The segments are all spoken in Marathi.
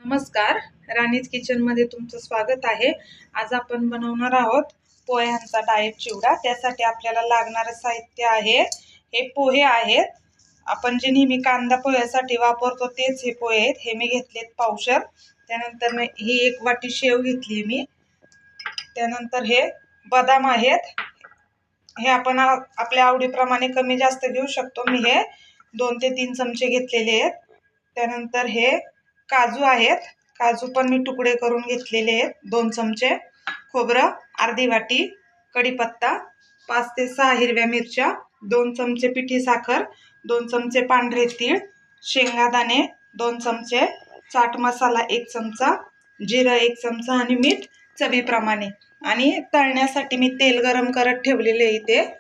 नमस्कार, राणीज किचन मध्ये तुमचं स्वागत आहे। आज आपण बनवणार आहोत पोह्यांचा डाएट चिवडा। त्यासाठी आपल्याला लागणारे साहित्य आहे हे पोहे आहेत। आपण जे नेहमी कांदा पोह्यासाठी वापरतो तेच हे पोहे आहेत। हे मी घेतलेत पावशर। त्यानंतर ही एक वाटी शेव घेतली मी। त्यानंतर हे बदाम आहेत। हे आपण आपल्या आवडीप्रमाणे कमी जास्त घेऊ शकतो। मी हे 2 ते 3 चमचे घेतलेले आहेत। त्यानंतर हे काजू आहेत। काजू पण मी तुकडे करून घेतलेले आहेत 2 चमचे। खोबरं अर्धी वाटी, कढीपत्ता 5 ते 6 हिरव्या मिरच्या, 2 चमचे पिठी साखर, 2 चमचे पांढरे तीळ, शेंगादाणे 2 चमचे, चाट मसाला 1 चमचा, जिरं 1 चमचा आणि मीठ चवीप्रमाणे। आणि तळण्यासाठी मी तेल गरम करत ठेवलेले आहे इथे।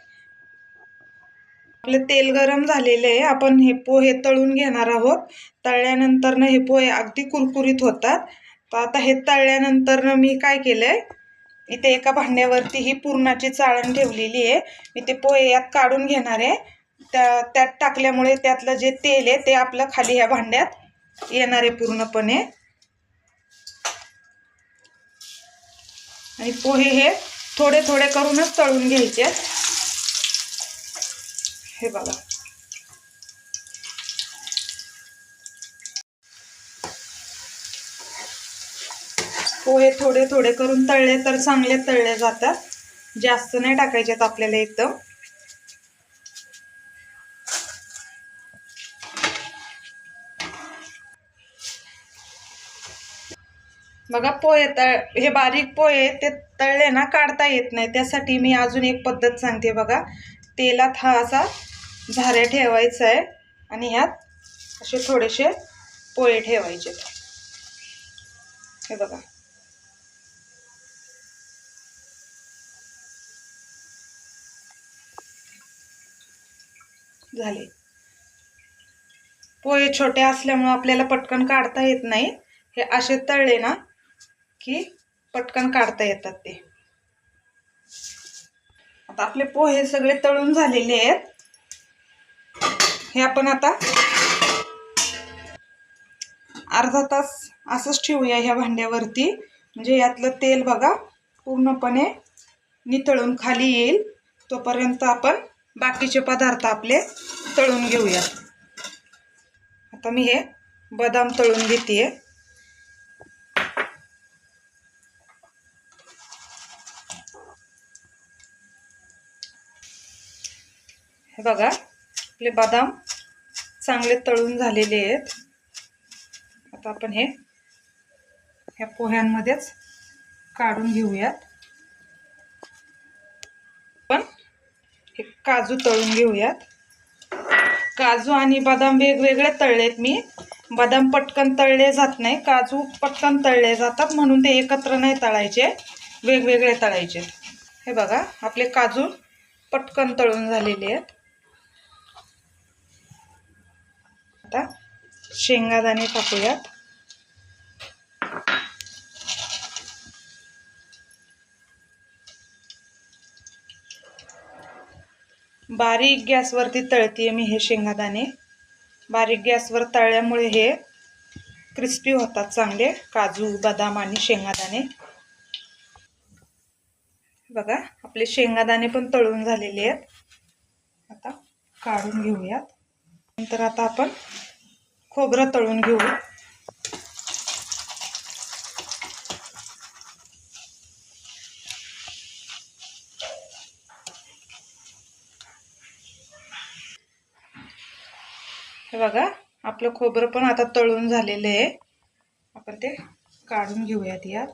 आपले तेल गरम झालेले आहे। आपण हे पोहे तळून घेणार आहोत। तळल्यानंतर हे पोहे अगदी कुरकुरीत होतात। तर आता हे तळल्यानंतर मी काय केलंय, इथे एका भांड्यावरती ही पुरणाची चाळण ठेवलेली आहे। मी ते पोहे यात काढून घेणार आहे। त्यात टाकल्यामुळे त्यातलं जे तेल आहे ते आपलं खाली ह्या भांड्यात येणार आहे पूर्णपणे। आणि पोहे हे थोडे थोडे करूनच तळून घ्यायचे। हे बघा, पोहे थोडे थोडे करून तळले तर चांगले तळले जातात। जास्त नाही टाकायचेत आपल्याला एकदम। बघा पोहे हे बारीक पोहे ते तळले ना काढता येत नाही। त्यासाठी मी अजून एक पद्धत सांगते बघा। तेलात हा असा झाऱ्या ठेवायचा आहे आणि ह्यात असे थोडेसे पोहे ठेवायचे। हे बघा, झाले। पोहे छोटे असल्यामुळे आपल्याला पटकन काढता येत नाही। हे असे तळले ना की पटकन काढता येतात ते। आता आपले पोहे सगळे तळून झालेले आहेत। हे आपण आता अर्धा तास असंच ठेवूया ह्या भांड्यावरती। म्हणजे यातलं तेल बघा पूर्णपणे नितळून खाली येईल। तोपर्यंत आपण बाकीचे पदार्थ आपले तळून घेऊया। आता मी हे बदाम तळून घेते। हे बघा, आपले बदाम चांगले तळून झालेले आहेत। आता आपण हे ह्या पोह्यांमध्येच काढून घेऊयात। पण हे काजू तळून घेऊयात। काजू आणि बदाम वेगवेगळे तळलेत मी। बदाम पटकन तळले जात नाही, काजू पटकन तळले जातात, म्हणून ते एकत्र नाही तळायचे, वेगवेगळे तळायचे। हे बघा, आपले काजू पटकन तळून झालेले आहेत। आता शेंगादाणे टाकूयात। बारीक गॅसवरती तळते मी हे शेंगादाणे। बारीक गॅसवर तळल्यामुळे हे क्रिस्पी होतात चांगले, काजू बदाम आणि शेंगादाणे। बघा, आपले शेंगादाणे पण तळून झालेले आहेत। आता काढून घेऊयात। नंतर आता आपण खोबरं तळून घेऊ। हे बघा, आपलं खोबरं पण आता तळून झालेलं आहे। आपण ते काढून घेऊयात यात।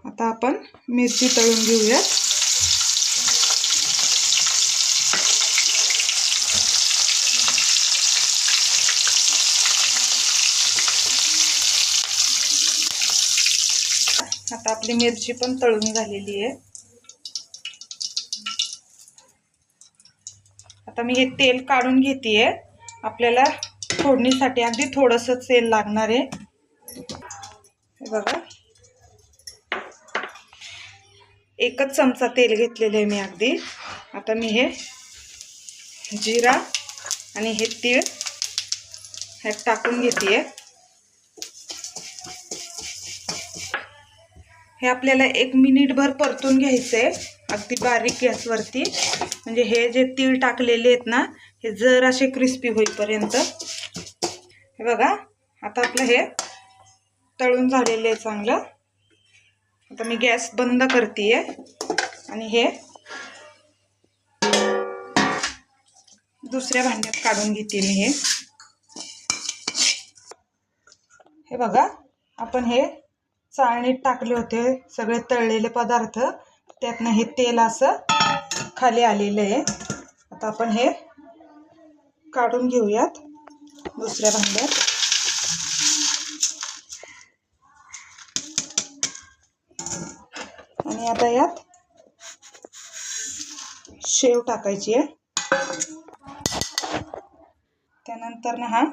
आता आपण मिरची तळून घेऊयात। आता आपली मिरची पण तळून झालेली आहे। आता मी हे तेल काढून घेतेय आपल्याला फोडणीसाठी अगदी थोडंसं तेल लागणार आहे. हे बघा, एकच चमचा तेल घेतलेलं आहे मी अगदी. आता मी हे जिरा आणि हे तीळ ह्यात टाकून घेते. हे आपल्याला 1 मिनिटभर परतून घ्यायचं आहे अगदी बारीक गॅसवरती. म्हणजे हे जे तीळ टाकलेले आहेत ना, हे जरासे क्रिस्पी होईपर्यंत. हे बघा, आता आपलं हे तळून झालेलं आहे चांगलं. आता मी गॅस बंद करते आणि हे दुसऱ्या भांड्यात काढून घेते मी. हे बघा, आपण हे चाळणीत टाकले होते सगळे तळलेले पदार्थ, त्यातनं हे तेल असं खाली आलेलं आहे. आता आपण हे काढून घेऊयात दुसऱ्या भांड्यात. आणि आता यात शेव टाकायची आहे. त्यानंतर ना हा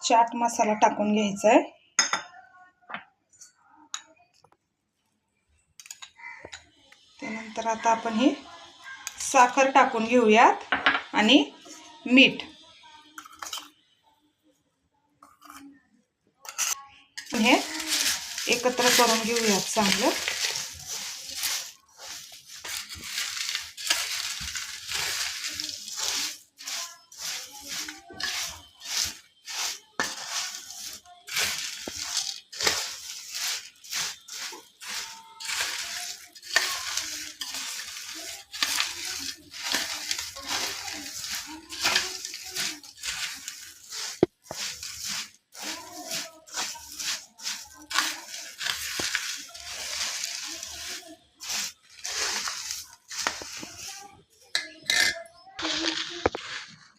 चाट मसाला टाकून घ्यायचा आहे. त्यानंतर आता आपण ही साखर टाकून घेऊयात आणि मीठ. हे एकत्र करून घेऊयात चांगलं.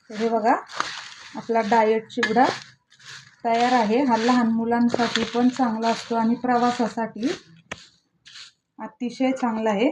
हे बघा, आपला डाएट चिवडा तयार आहे. हा लहान मुलांसाठी पण चांगला असतो आणि प्रवासासाठी अतिशय चांगला आहे.